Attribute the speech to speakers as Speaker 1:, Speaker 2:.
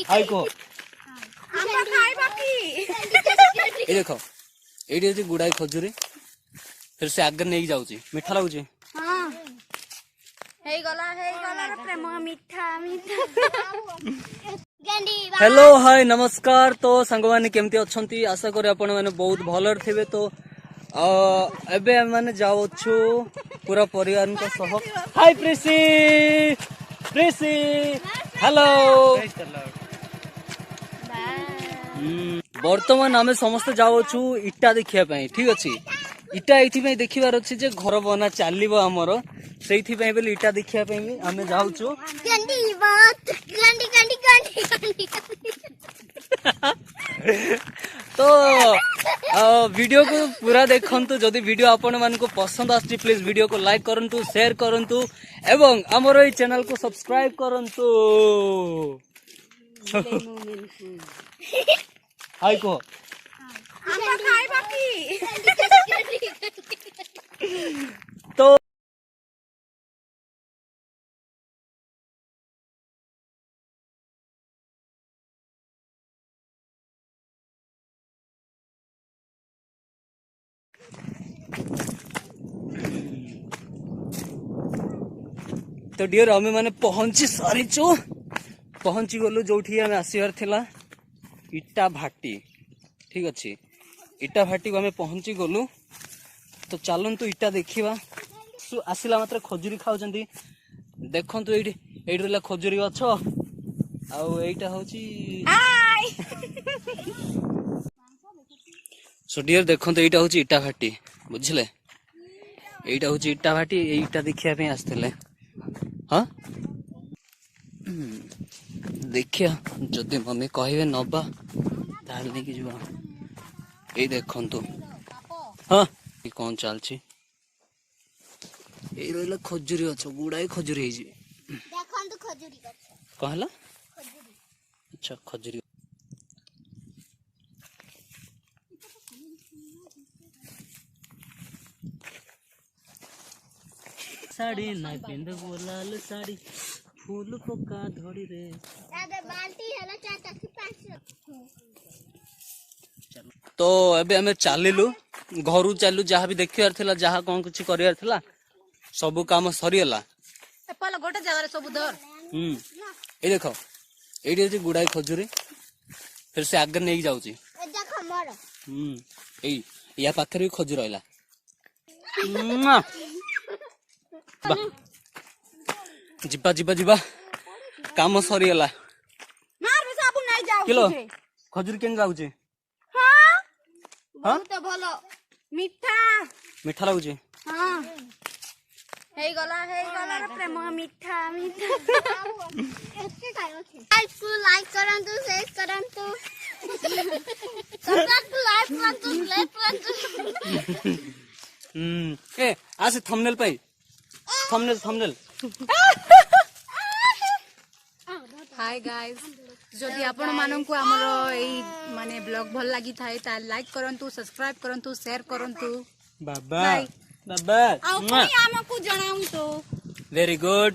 Speaker 1: हाय को
Speaker 2: आंबा खाइबा की
Speaker 1: ए देखो एडी होची गुड़ाई खजुरी फिर से आगे नहीं जाऊची मीठा लागुची
Speaker 2: हां हेई गला रे प्रेम मीठा मीठा
Speaker 1: हेलो हाय नमस्कार। तो सांगवानी केमती अछंती आशा करी आपण माने बहुत भलर थिबे। तो एबे हम माने जाउछु पूरा परिवार के सह। हाय प्रिसी प्रिसी हेलो वर्तमान आमे समस्त जाउछु इटा देखिया पई। ठीक अछि इटा एथि पई देखिबार अछि जे घर बना चालिबो हमर सेथि पई बेले इटा देखिया पई आमे जाउछु।
Speaker 2: गंडी बात गंडी गंडी गंडी
Speaker 1: तो वीडियो को पूरा देखंतु। जदि वीडियो आपण मानको पसंद आछि प्लीज वीडियो को लाइक करंतु शेयर करंतु एवं हमर ए चैनल को सब्सक्राइब करंतु। हाय को
Speaker 2: आंबा खाइबा की
Speaker 1: तो तो डियर हमें माने पहुंची सारीचु पहुंची गलु जोठी हमें आसीबार थिला इटा भाटी। ठीक अच्छे इटा भाटी को हमें पहुंची गलु। तो चलतु इटा देखा आसला मात्र खजुरी खाऊंती देखु ये खजुरी गछ आईटा हूँ सो डियर देखो यहाँ हूँ इटा भाटी बुझे यहाँ हूँ इटा भाटी इटा देखा आसते। हाँ देखिया जदि मम्मी कहे नबा ताल नहीं कि ये देखु। हाँ कौन चलची ये रहा खजुरी गछ गुड़ाई खजुरी कहला अच्छा खजुरी साड़ी ना पिंद लाल साड़ी फूल पका धड़ी रे
Speaker 2: बाल्टी है ना चार टकी पांच।
Speaker 1: तो एबे हमें चलिलु घर चलू जहाँ भी देखियार थिला जहाँ कौन कुछ करियार थिला सब काम सरीगला
Speaker 2: गोटे जगह सब धर।
Speaker 1: ये देखो ये होची गुड़ाई खजुरी फिर से आगे नहीं जाऊची या पाखरे भी खजूर रहा जिबा जिबा जिबा काम सरीगला किलो खजूर केन जाऊची
Speaker 2: बहुत भलो मीठा
Speaker 1: मीठा लागुची
Speaker 2: हां हेई गला रे प्रेम मीठा मीठा लाइक करंतु शेयर करंतु सब्सक्राइब करंतु
Speaker 1: ए आसे थंबनेल पाई थंबनेल
Speaker 3: हाय गाइस जदि आपण माननकु हमरो एई माने ब्लॉग भल लागि थाए ता लाइक करंतु सब्सक्राइब करंतु शेयर करंतु
Speaker 1: बाबा बाबा
Speaker 2: आ हमकु जणाऊ तो
Speaker 1: वेरी गुड।